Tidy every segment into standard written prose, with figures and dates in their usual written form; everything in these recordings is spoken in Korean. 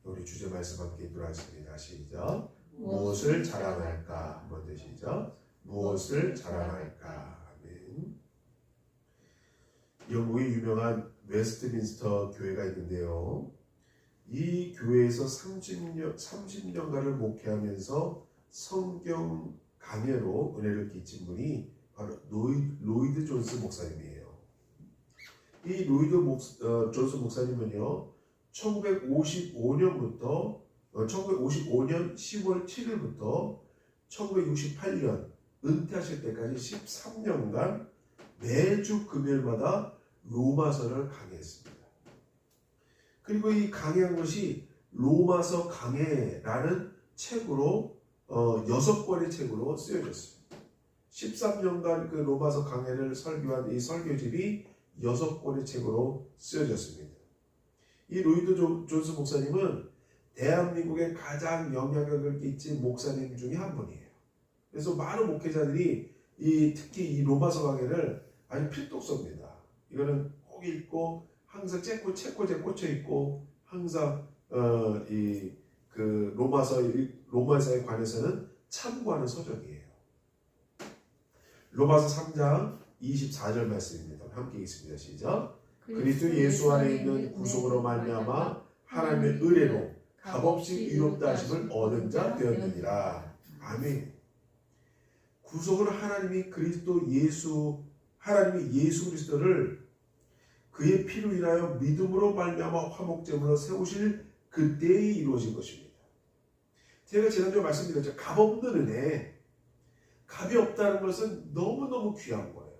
우리 주제 말씀 함께 읽도록하겠습니다. 시작. 무엇을 자랑할까? 한번 더 시작. 무엇을 자랑할까? 아멘. 영국의 유명한 웨스트민스터 교회가 있는데요. 이 교회에서 30년간을 목회하면서 성경 강해로 은혜를 끼친 분이 바로 로이드 존스 목사님이에요. 이 로이드 존스 목사님은요, 1955년 10월 7일부터 1968년 은퇴하실 때까지 13년간 매주 금요일마다 로마서를 강해했습니다. 그리고 이 강해한 것이 로마서 강해라는 책으로 6권의 책으로 쓰여졌습니다. 13년간 그 로마서 강해를 설교한 이 설교집이 6권의 책으로 쓰여졌습니다. 이 로이드 존스 목사님은 대한민국에 가장 영향력을 끼친 목사님 중에 한 분이에요. 그래서 많은 목회자들이 특히 이 로마서 강해를 아주 필독 씁니다. 이거는 꼭 읽고 항상 책꽂이에 꽂혀 있고 항상 로마서에 관해서는 참고하는 서적이에요. 로마서 3장 24절 말씀입니다. 함께 읽습니다. 시작. 그리스도 예수 안에 있는 구속으로 말미암아 하나님의 의뢰로 값없이 의롭다 하심을 얻은 자 되었느니라. 아멘. 구속을 하나님이 예수 그리스도를 그의 피로 인하여 믿음으로 말미암아 화목제물로 세우실 그때에 이루어진 것입니다. 제가 지난주에 말씀드렸죠. 값없는 은혜. 값이 없다는 것은 너무너무 귀한 거예요.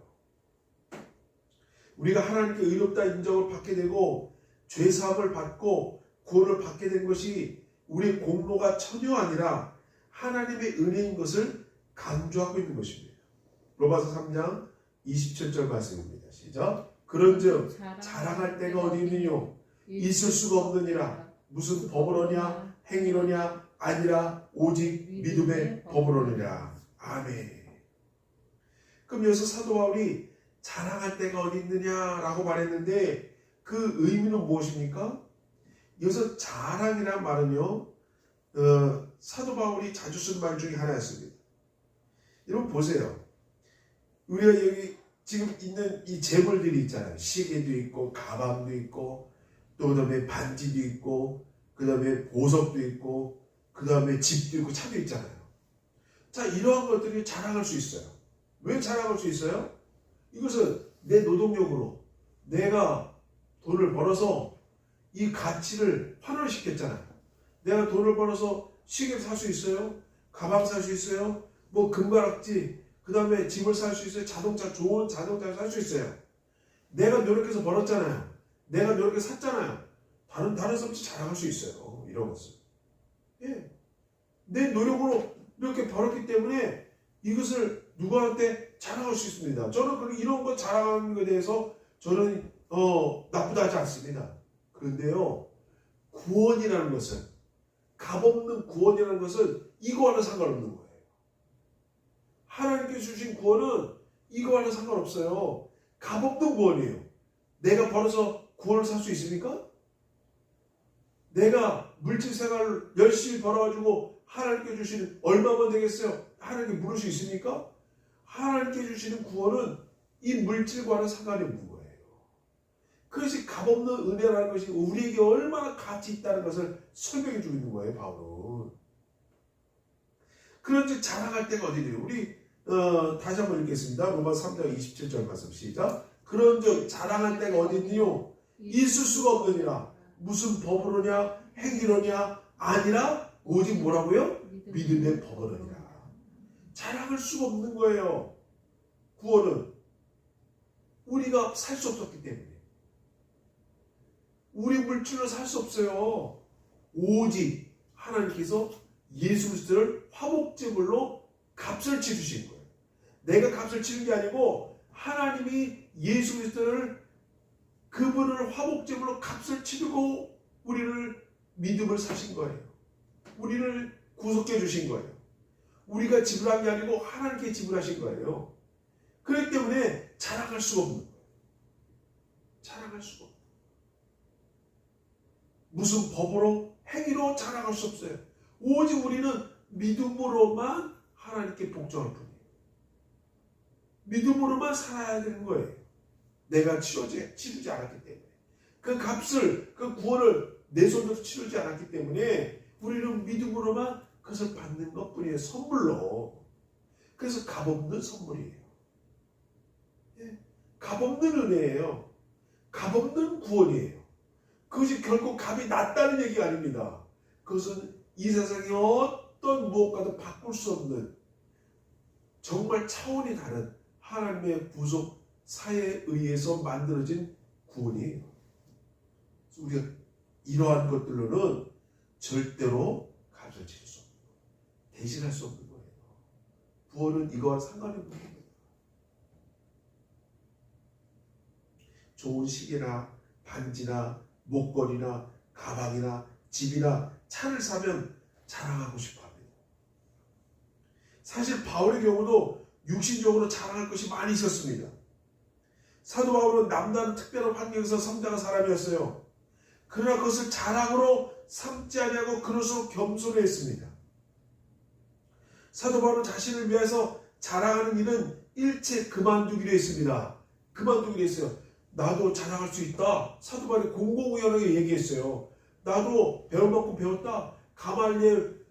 우리가 하나님께 의롭다 인정을 받게 되고 죄사함을 받고 구원을 받게 된 것이 우리의 공로가 전혀 아니라 하나님의 은혜인 것을 강조하고 있는 것입니다. 로마서 3장 27절 말씀입니다. 시작. 그런즉 자랑할 데가 어디 있느뇨? 있을 수가 없느니라. 무슨 법으로냐 행위로냐 아니라 오직 믿음의 법으로니라. 아멘. 그럼 여기서 사도 바울이 자랑할 데가 어디 있느냐라고 말했는데 그 의미는 무엇입니까? 여기서 자랑이란 말은요, 사도 바울이 자주 쓴 말 중에 하나였습니다. 여러분 보세요. 우리가 여기 지금 있는 이 재물들이 있잖아요. 시계도 있고 가방도 있고 또 그다음에 반지도 있고 그다음에 보석도 있고 그다음에 집도 있고 차도 있잖아요. 자, 이러한 것들이 자랑할 수 있어요. 왜 자랑할 수 있어요? 이것은 내 노동력으로 내가 돈을 벌어서 이 가치를 환원시켰잖아요. 내가 돈을 벌어서 시계를 살 수 있어요. 가방 살 수 있어요. 뭐 금가락지, 그 다음에 집을 살 수 있어요. 좋은 자동차를 살 수 있어요. 내가 노력해서 벌었잖아요. 내가 노력해서 샀잖아요. 다른 사람 없이 자랑할 수 있어요. 이런 것을. 예. 내 노력으로 이렇게 벌었기 때문에 이것을 누구한테 자랑할 수 있습니다. 저는 이런 거 자랑하는 것에 대해서 저는 나쁘다 하지 않습니다. 그런데요, 구원이라는 것은, 값없는 구원이라는 것은 이거와는 상관없는 거예요. 하나님께 주신 구원은 이거와는 상관없어요. 값없는 구원이에요. 내가 벌어서 구원을 살 수 있습니까? 내가 물질 생활을 열심히 벌어가지고 하나님께 주시는 얼마만 되겠어요? 하나님께 물을 수 있습니까? 하나님께 주시는 구원은 이 물질과는 상관이 없는 거예요. 그것이 값없는 은혜라는 것이 우리에게 얼마나 가치 있다는 것을 설명해 주고 있는 거예요, 바울은. 그런즉 자랑할 때가 어디래요? 우리 다시 한번 읽겠습니다. 로마서 3장 27절 말씀 시작. 그런즉 자랑할 때가 어디 있느뇨? 있을 수가 없느니라. 무슨 법으로냐 행위로냐 아니라 오직 뭐라고요? 믿음의 법으로니라. 자랑할 수가 없는 거예요. 구원은 우리가 살 수 없었기 때문에. 우리 물질로 살 수 없어요. 오직 하나님께서 예수 그리스도를 화목제물로 값을 치르신 거예요. 내가 값을 치는 게 아니고 하나님이 예수 그리스도를 그분을 화목제물로 값을 치르고 우리를 믿음을 사신 거예요. 우리를 구속해 주신 거예요. 우리가 지불한 게 아니고 하나님께 지불하신 거예요. 그렇기 때문에 자랑할 수가 없는 거예요. 자랑할 수가 없는 거예요. 무슨 법으로 행위로 자랑할 수 없어요. 오직 우리는 믿음으로만 하나님께 복종할 뿐이에요. 믿음으로만 살아야 되는 거예요. 내가 치르지 않았기 때문에. 그 값을, 그 구원을 내 손으로 치르지 않았기 때문에 우리는 믿음으로만 그것을 받는 것 뿐이에요. 선물로. 그래서 값없는 선물이에요. 예? 값없는 은혜예요. 값없는 구원이에요. 그것이 결코 값이 낮다는 얘기가 아닙니다. 그것은 이 세상의 어떤 무엇과도 바꿀 수 없는 정말 차원이 다른 하나님의 구속 사에 의해서 만들어진 구원이에요. 우리가 이러한 것들로는 절대로 값을 치를 수 없는 거예요. 대신할 수 없는 거예요. 구원은 이거와 상관이 없는 겁니다. 좋은 시계나 반지나 목걸이나 가방이나 집이나 차를 사면 자랑하고 싶어 합니다. 사실 바울의 경우도 육신적으로 자랑할 것이 많이 있었습니다. 사도 바울은 남다른 특별한 환경에서 성장한 사람이었어요. 그러나 그것을 자랑으로 삼지 아니하고 그로서 겸손했습니다. 사도 바울은 자신을 위해서 자랑하는 일은 일체 그만두기로 했습니다. 그만두기로 했어요. 나도 자랑할 수 있다. 사도 바울이 공공연하게 얘기했어요. 나도 배움받고 배웠다. 가말리의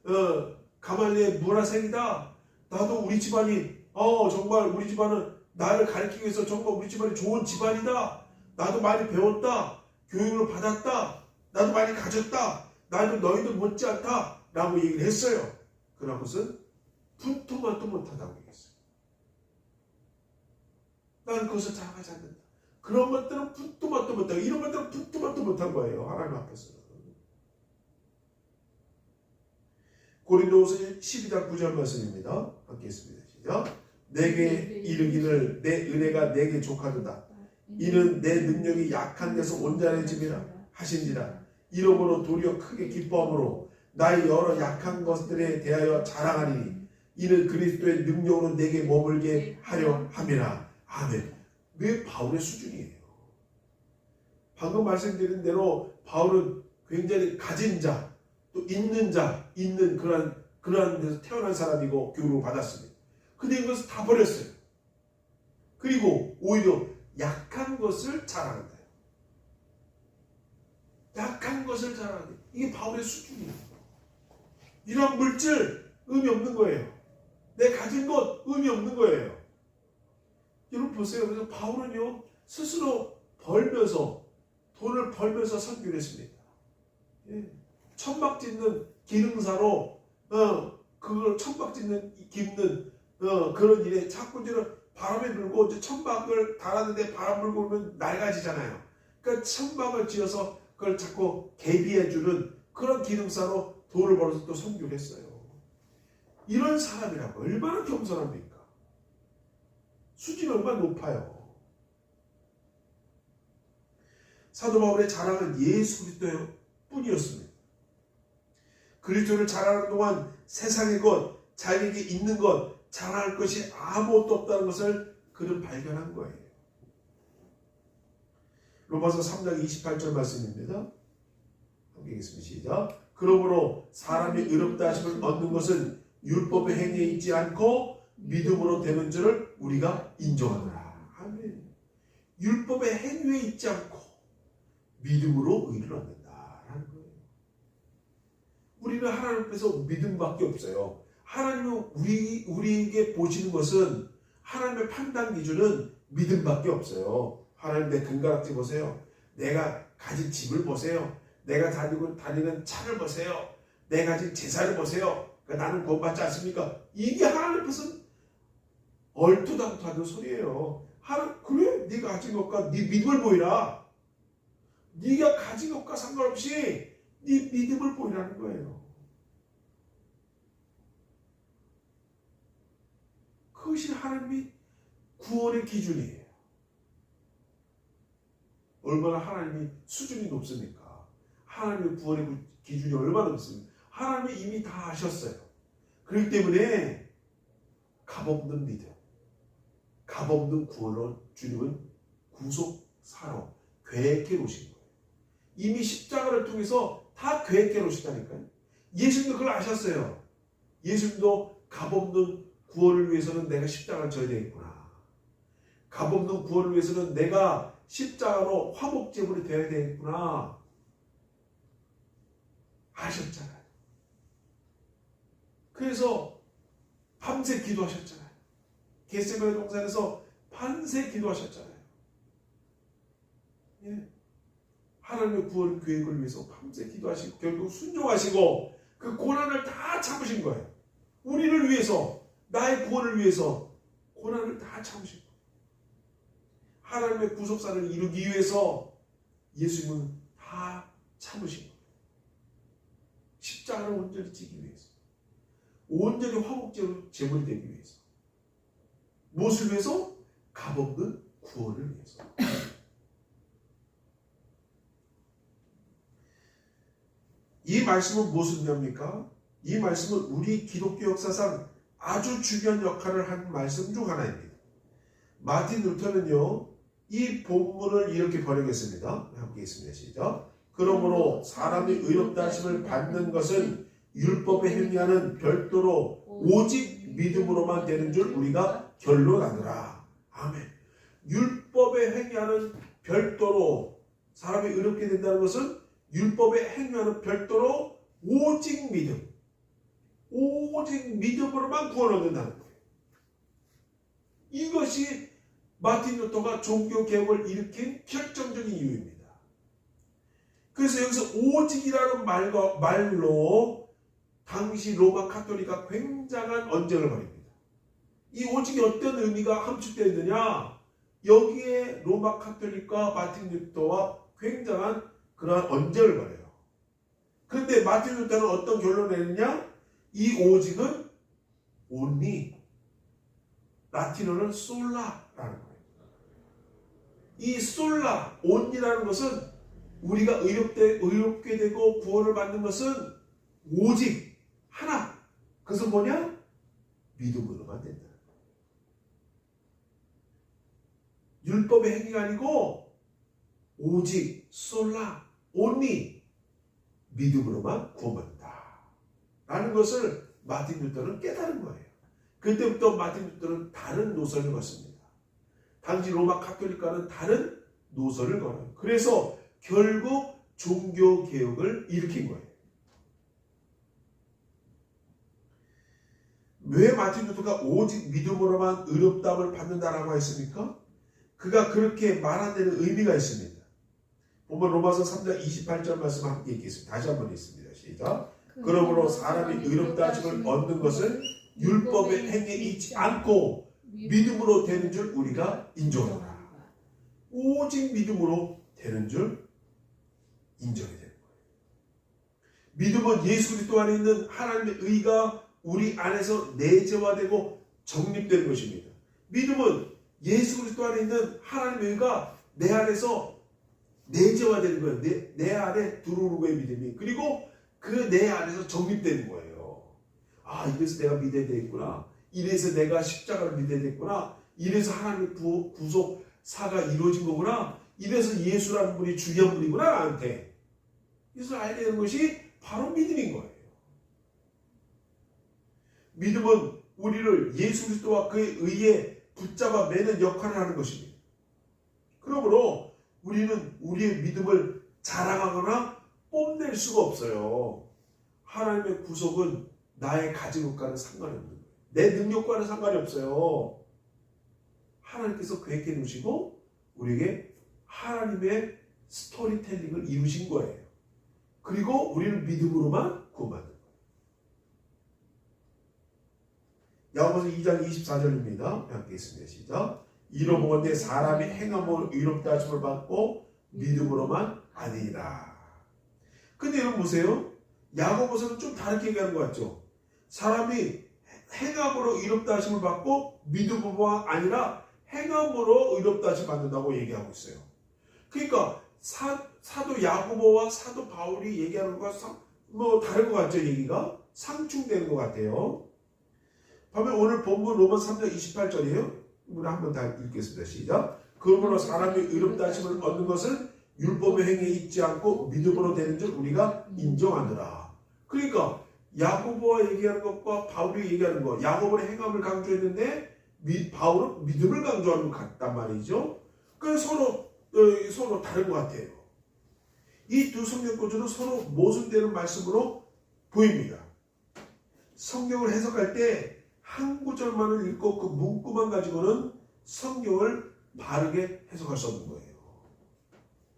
문화생이다. 나도 우리 집안이 정말 우리 집안은 나를 가르치기 위해서 정말 우리 집안이 좋은 집안이다. 나도 많이 배웠다. 교육을 받았다. 나도 많이 가졌다. 나도 너희들 못지않다. 라고 얘기를 했어요. 그러나 그것은 분토만도 못하다고 얘기했어요. 나는 그것을 자랑하지 않는다. 그런 것들은 분토만도 못하고 이런 것들은 분토만도 못한 거예요. 하나님 앞에서는. 고린도후서 12장 9절 말씀입니다. 함께 했습니다. 시작. 내게 이르기를 내 은혜가 내게 족하도다. 이는 내 능력이 약한 데서 온전해짐이라 하신지라. 이러므로 도리어 크게 기뻐함으로 나의 여러 약한 것들에 대하여 자랑하리니 이는 그리스도의 능력으로 내게 머물게 하려 함이라. 아멘. 왜 바울의 수준이에요? 방금 말씀드린 대로 바울은 굉장히 가진 자, 또 있는 그러한 데서 태어난 사람이고 교육을 받았습니다. 근데 이것을 다 버렸어요. 그리고 오히려 약한 것을 자랑한다. 약한 것을 자랑한다. 이게 바울의 수준이에요. 이런 물질 의미 없는 거예요. 내 가진 것 의미 없는 거예요. 여러분 보세요. 그래서 바울은요 스스로 돈을 벌면서 선교를 했습니다. 예. 천막 짓는 기능사로 그걸 천막 깁는 그런 일에 자꾸 바람에 불고 이제 천막을 달았는데 바람 불고 오면 낡아지잖아요. 그러니까 천막을 지어서 그걸 자꾸 개비해주는 그런 기능사로 돈을 벌어서 또 선교를 했어요. 이런 사람이라고 얼마나 겸손합니까? 수준이 얼마나 높아요. 사도 바울의 자랑은 예수 그리스도 뿐이었습니다. 그리스도를 자랑하는 동안 세상의 것, 자기에게 있는 것, 자랑할 것이 아무것도 없다는 것을 그는 발견한 거예요. 로마서 3장 28절 말씀입니다. 함께 읽겠습니다. 시작. 그러므로 사람이 의롭다 하심을 얻는 것은 율법의 행위에 있지 않고 믿음으로 되는 줄을 우리가 인정하노라. 아멘. 율법의 행위에 있지 않고 믿음으로 의를 얻는다라는 거예요. 우리는 하나님 앞에서 믿음밖에 없어요. 하나님은 우리에게 보시는 것은 하나님의 판단 기준은 믿음밖에 없어요. 하나님 내 금가락지 보세요. 내가 가진 집을 보세요. 내가 다니는 차를 보세요. 내가 가진 재산을 보세요. 그러니까 나는 구원받지 않습니까? 이게 하나님 앞에서는 얼토당토하는 소리예요. 그래? 네가 가진 것과 네 믿음을 보이라. 네가 가진 것과 상관없이 네 믿음을 보이라는 거예요. 그것이 하나님이 구원의 기준이에요. 얼마나 하나님이 수준이 높습니까? 하나님의 구원의 기준이 얼마나 높습니까? 하나님이 이미 다 아셨어요. 그렇기 때문에 값없는 믿음, 값없는 구원을 주님은 구속사로 계획해 놓으신 거예요. 이미 십자가를 통해서 다 계획해 놓으셨다니까요. 예수님도 그걸 아셨어요. 예수님도 값없는 구원을 위해서는 내가 십자가를 져야 되겠구나. 값없는 구원을 위해서는 내가 십자가로 화목제물이 되어야 되겠구나. 아셨잖아요. 그래서 밤새 기도하셨잖아요. 겟세마네 동산에서 밤새 기도하셨잖아요. 예. 하나님의 구원 계획을 위해서 밤새 기도하시고 결국 순종하시고 그 고난을 다 참으신 거예요. 우리를 위해서, 나의 구원을 위해서 고난을 다 참으신 거예요. 하나님의 구속사를 이루기 위해서 예수님은 다 참으신 거예요. 십자가를 온전히 지기 위해서, 온전히 화목제로 제물이 되기 위해서, 무엇을 위해서? 값없는 구원을 위해서. 이 말씀은 무엇을 의미합니까? 이 말씀은 우리 기독교 역사상 아주 중요한 역할을 한 말씀 중 하나입니다. 마틴 루터는요, 이 본문을 이렇게 번역했습니다. 함께 있습니다. 시작. 그러므로 사람이 의롭다 하심을 받는 것은 율법에 행위하는 별도로 오직 믿음으로만 되는 줄 우리가 결론하노라. 아멘. 율법에 행위하는 별도로 사람이 의롭게 된다는 것은 율법에 행위하는 별도로 오직 믿음, 오직 믿음으로만 구원 얻는다는 거예요. 이것이 마틴 루터가 종교개혁을 일으킨 결정적인 이유입니다. 그래서 여기서 오직이라는 말로 당시 로마 카톨릭과 굉장한 언쟁을 벌입니다. 이 오직이 어떤 의미가 함축되어 있느냐? 여기에 로마 카톨릭과 마틴 루터와 굉장한 그러한 언쟁을 벌여요. 그런데 마틴 루터는 어떤 결론을 내느냐? 이 오직은 only, 라틴어는 솔라라는 거예요. 이 솔라, only라는 것은 우리가 의롭게 되고 구원을 받는 것은 오직 하나. 그것은 뭐냐? 믿음으로만 된다. 율법의 행위가 아니고 오직 솔라, only 믿음으로만 구원받는다 라는 것을 마틴 루터는 깨달은 거예요. 그때부터 마틴 루터는 다른 노선을 걷습니다. 당시 로마 카톨릭과는 다른 노선을 걸어요. 그래서 결국 종교개혁을 일으킨 거예요. 왜 마틴 루터가 오직 믿음으로만 의롭다함을 받는다라고 했습니까? 그가 그렇게 말한 데는 의미가 있습니다. 보면 로마서 3장 28절 말씀 함께 읽겠습니다. 다시 한번 읽습니다. 시작. 그러므로 사람이 의롭다 하심을 얻는 것은 율법의 행위에 있지 않고 믿음으로 되는 줄 우리가 인정하노라. 오직 믿음으로 되는 줄 인정이 되는 거예요. 믿음은 예수 그리스도 안에 있는 하나님의 의가 우리 안에서 내재화되고 정립되는 것입니다. 믿음은 예수 그리스도 안에 있는 하나님의 의가 내 안에서 내재화되는 거예요. 내 안에 들어오는 거예요, 믿음이. 그리고 그 내 안에서 정립되는 거예요. 아, 이래서 내가 믿어야 되겠구나. 이래서 내가 십자가를 믿어야 되겠구나. 이래서 하나님의 구속사가 이루어진 거구나. 이래서 예수라는 분이 중요한 분이구나, 나한테. 그래서 알게 되는 것이 바로 믿음인 거예요. 믿음은 우리를 예수 그리스도와 그의 의에 붙잡아 매는 역할을 하는 것입니다. 그러므로 우리는 우리의 믿음을 자랑하거나 뽐낼 수가 없어요. 하나님의 구속은 나의 가진 것과는 상관이 없는 거예요. 내 능력과는 상관이 없어요. 하나님께서 계획해 놓으시고 우리에게 하나님의 스토리텔링을 이루신 거예요. 그리고 우리는 믿음으로만 구원받는 거예요. 야고보서 2장 24절입니다. 함께 있습니다. 시작. 이로 보건대 사람이 행함으로 의롭다 하심을 받고 믿음으로만 아니라. 근데 여러분 보세요. 야고보서는 좀 다르게 얘기하는 것 같죠. 사람이 행함으로 의롭다 하심을 받고 믿음으로만 아니라 행함으로 의롭다 하심을 받는다고 얘기하고 있어요. 그러니까 사도 야고보와 사도 바울이 얘기하는 것과 뭐 다른 것 같죠. 얘기가 상충되는 것 같아요. 보면 오늘 본문 로마서 3장 28절이에요. 우리 한번 다 읽겠습니다. 시작. 그러므로 사람이 의롭다 하심을 얻는 것은 율법의 행위에 있지 않고 믿음으로 되는 줄 우리가 인정하느라. 그러니까 야고보와 얘기하는 것과 바울이 얘기하는 것, 야고보는 행함을 강조했는데 바울은 믿음을 강조하는 것 같단 말이죠. 그래서 서로 다른 것 같아요. 이 두 성경 구절은 서로 모순되는 말씀으로 보입니다. 성경을 해석할 때 한 구절만을 읽고 그 문구만 가지고는 성경을 바르게 해석할 수 없는 거예요.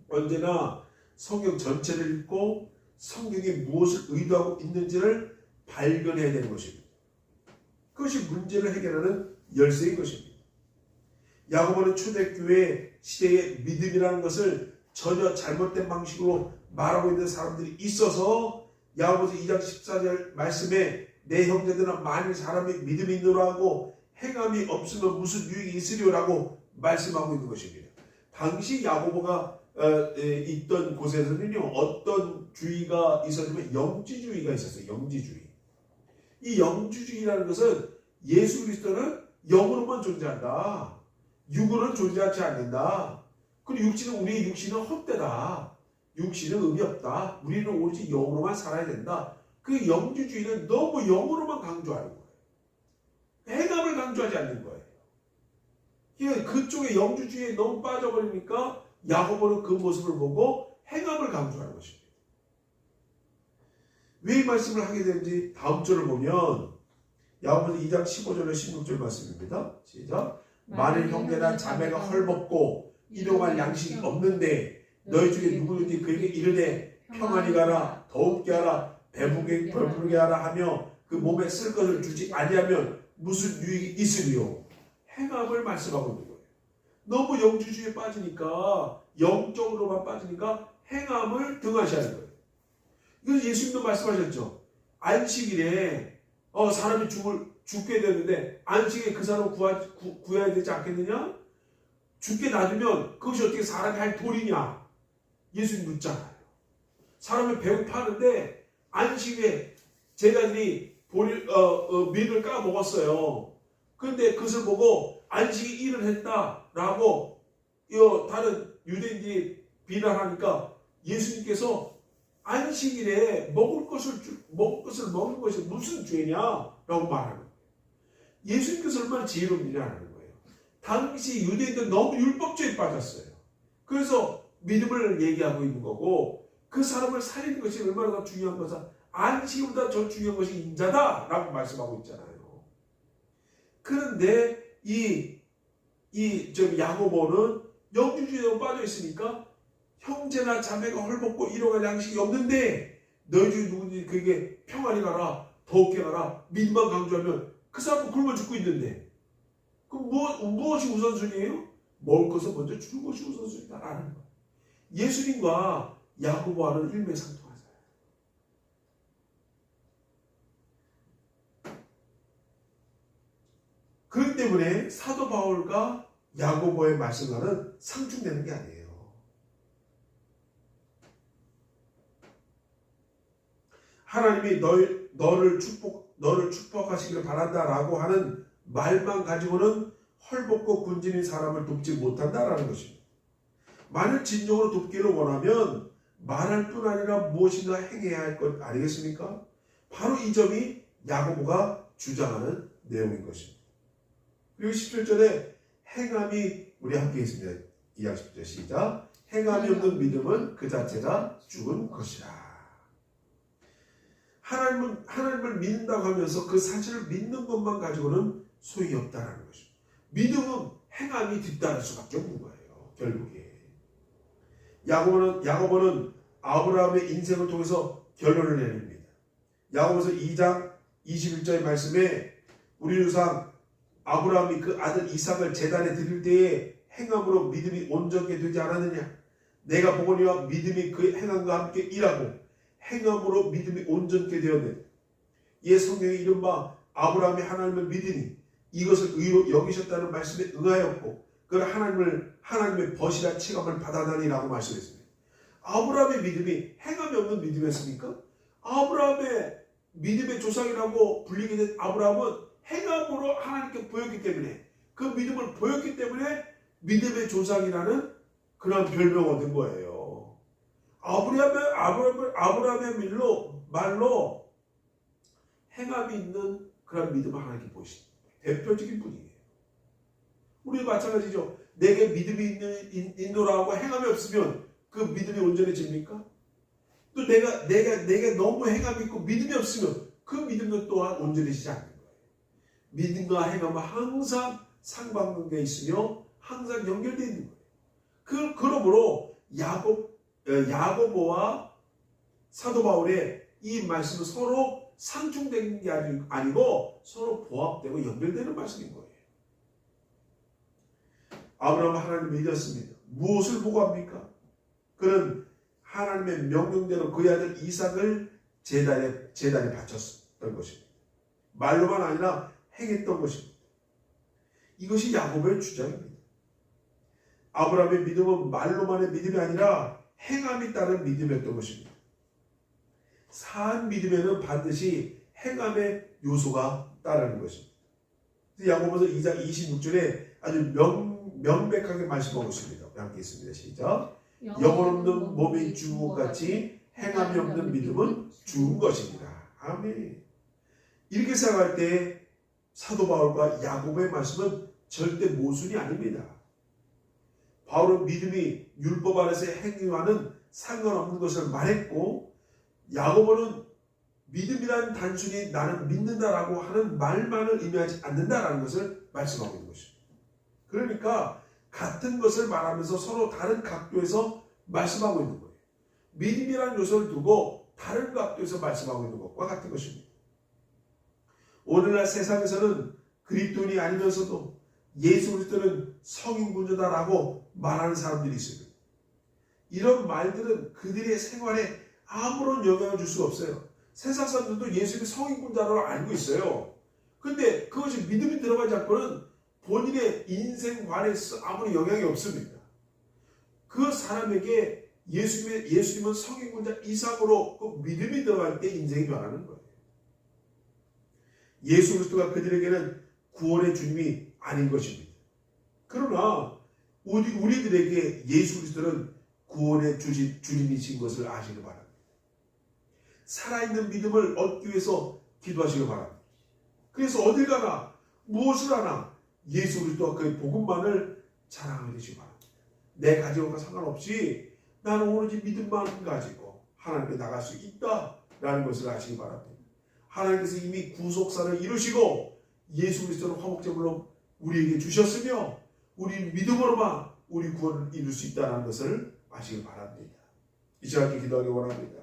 언제나 성경 전체를 읽고 성경이 무엇을 의도하고 있는지를 발견해야 되는 것입니다. 그것이 문제를 해결하는 열쇠인 것입니다. 야고보는 초대교회 시대의 믿음이라는 것을 전혀 잘못된 방식으로 말하고 있는 사람들이 있어서 야고보서 2장 14절 말씀에 내 형제들아 만일 사람이 믿음이 있노라 하고 행함이 없으면 무슨 유익이 있으리오라고 말씀하고 있는 것입니다. 당시 야고보가 있던 곳에서는요, 어떤 주의가 있었냐면 영지주의가 있었어요. 영지주의. 이 영지주의라는 것은 예수 그리스도는 영으로만 존재한다. 육으로는 존재하지 않는다. 그리고 우리의 육신은 헛되다. 육신은 의미 없다. 우리는 오로지 영으로만 살아야 된다. 그 영지주의는 너무 영으로만 강조하는 거예요. 행함을 강조하지 않는 거예요. 그쪽에 영지주의에 너무 빠져버리니까 야고보는 그 모습을 보고 행함을 강조하는 것입니다. 왜 이 말씀을 하게 되는지 다음 절을 보면 야고보서 2장 15절에 16절 말씀입니다. 시작. 만일 형제나 자매가 헐벗고 일용할 양식이 없는데 너희 중에 누구든지 그에게 이르되 평안히 가라 더욱게 하라 배부르게 하라 하며 그 몸에 쓸 것을 주지 아니하면 무슨 유익이 있으리요. 행함을 말씀하고 있는 거예요. 너무 영주주의에 빠지니까 영적으로만 빠지니까 행함을 등하시하는 거예요. 이거 예수님도 말씀하셨죠. 안식일에 사람이 죽게 되는데 안식일에 그 사람을 구해야 되지 않겠느냐? 죽게 놔두면 그것이 어떻게 사람이 할 도리냐? 예수님 묻잖아요. 사람을 배고파하는데 안식일에 제자들이 밀을 까먹었어요. 그런데 그것을 보고 안식이 일을 했다라고 다른 유대인들이 비난하니까 예수님께서 안식일에 먹을 것을 먹는 것이 무슨 죄냐라고 말하는 거예요. 예수님께서 얼마나 지혜롭느냐는 거예요. 당시 유대인들 너무 율법주의에 빠졌어요. 그래서 믿음을 얘기하고 있는 거고 그 사람을 살리는 것이 얼마나 더 중요한 것이다. 안식보다 더 중요한 것이 인자다라고 말씀하고 있잖아요. 그런데 야고보는 영주주의에 빠져 있으니까 형제나 자매가 헐벗고 일용할 양식이 없는데 너희 중에 누구든지 그에게 평안히 가라 더욱게 가라 믿음만 강조하면 그 사람은 굶어 죽고 있는데 그럼 무엇이 우선순위예요? 먹을 것을 먼저 주는 것이 우선순위다라는 거예요. 예수님과 야고보와는 일맥상통하잖아요. 그렇기 때문에 사도 바울과 야고보의 말씀과는 상충되는 게 아니에요. 하나님이 너를 축복하시기를 바란다라고 하는 말만 가지고는 헐벗고 굶주린 사람을 돕지 못한다라는 것입니다. 만일 진정으로 돕기를 원하면 말할 뿐 아니라 무엇인가 행해야 할 것 아니겠습니까? 바로 이 점이 야고보가 주장하는 내용인 것입니다. 그리고 17절에 행함이 우리 함께 있습니다. 2장 10절 시작. 행함이 없는 믿음은 그 자체가 죽은 것이라. 하나님을 믿는다고 하면서 그 사실을 믿는 것만 가지고는 소용이 없다는 것입니다. 믿음은 행함이 뒤따를 수밖에 없는 거예요. 결국에. 야고보는 아브라함의 인생을 통해서 결론을 내립니다. 야고보서 2장 21절의 말씀에 우리 조상 아브라함이 그 아들 이삭을 제단에 드릴 때에 행함으로 믿음이 온전케 되지 않았느냐? 내가 보거니와 믿음이 그 행함과 함께 일하고 행함으로 믿음이 온전케 되었네. 이에 성경이 이른바 아브라함이 하나님을 믿으니 이것을 의로 여기셨다는 말씀에 응하였고 그걸 하나님의 벗이라 체감을 받아다니라고 말씀했습니다. 아브라함의 믿음이 행함이 없는 믿음이었습니까? 아브라함의 믿음의 조상이라고 불리게 된 아브라함은 행함으로 하나님께 보였기 때문에 그 믿음을 보였기 때문에 믿음의 조상이라는 그런 별명을 얻은 거예요. 아브라함의 말로 행함이 있는 그런 믿음을 하나님께 보이신 대표적인 분이에요. 우리 마찬가지죠. 내게 믿음이 있노라고 행함이 없으면 그 믿음이 온전해집니까? 또 내가 너무 행함이 있고 믿음이 없으면 그 믿음도 또한 온전해지지 않는 거예요. 믿음과 행함은 항상 상관관계에 있으며 항상 연결되어 있는 거예요. 그러므로 야고보와 사도 바울의 이 말씀은 서로 상충되는 게 아니고 서로 보합되고 연결되는 말씀인 거예요. 아브라함은 하나님을 믿었습니다. 무엇을 보고 합니까? 그는 하나님의 명령대로 그의 아들 이삭을 제단에 바쳤던 것입니다. 말로만 아니라 행했던 것입니다. 이것이 야고보의 주장입니다. 아브라함의 믿음은 말로만의 믿음이 아니라 행함이 따른 믿음이었던 것입니다. 사한 믿음에는 반드시 행함의 요소가 따르는 것입니다. 야고보서 2장 26절에 아주 명백하게 말씀하고 있습니다. 함께 있습니다. 시작. 영혼 없는 몸이 죽은 것 같이 행함이 없는 믿음은 죽은 것입니다. 아멘. 이렇게 생각할 때 사도 바울과 야고보의 말씀은 절대 모순이 아닙니다. 바울은 믿음이 율법 안에서의 행위와는 상관없는 것을 말했고, 야고보는 믿음이란 단순히 나는 믿는다라고 하는 말만을 의미하지 않는다라는 것을 말씀하고 있는 것입니다. 그러니까 같은 것을 말하면서 서로 다른 각도에서 말씀하고 있는 거예요. 믿음이라는 요소를 두고 다른 각도에서 말씀하고 있는 것과 같은 것입니다. 오늘날 세상에서는 그리스도인이 아니면서도 예수 그리스도는 성인군자다라고 말하는 사람들이 있습니다. 이런 말들은 그들의 생활에 아무런 영향을 줄 수가 없어요. 세상 사람들도 예수님이 성인군자로 알고 있어요. 근데 그것이 믿음이 들어가지 않고는 본인의 인생관에 아무런 영향이 없습니다. 그 사람에게 예수님은 성인군자 이상으로 그 믿음이 들어갈 때 인생이 변하는 거예요. 예수 그리스도가 그들에게는 구원의 주님이 아닌 것입니다. 그러나 우리들에게 예수 그리스도는 구원의 주님이신 것을 아시기 바랍니다. 살아있는 믿음을 얻기 위해서 기도하시기 바랍니다. 그래서 어딜 가나 무엇을 하나 예수 그리스도와 그의 복음만을 자랑하게 되시기 바랍니다. 내 가정과 상관없이 나는 오로지 믿음만 가지고 하나님께 나갈 수 있다라는 것을 아시기 바랍니다. 하나님께서 이미 구속사를 이루시고 예수 그리스도를 화목제물로 우리에게 주셨으며 우리 믿음으로만 우리 구원을 이룰 수 있다는 것을 아시기 바랍니다. 이 시간에 기도하기 원합니다.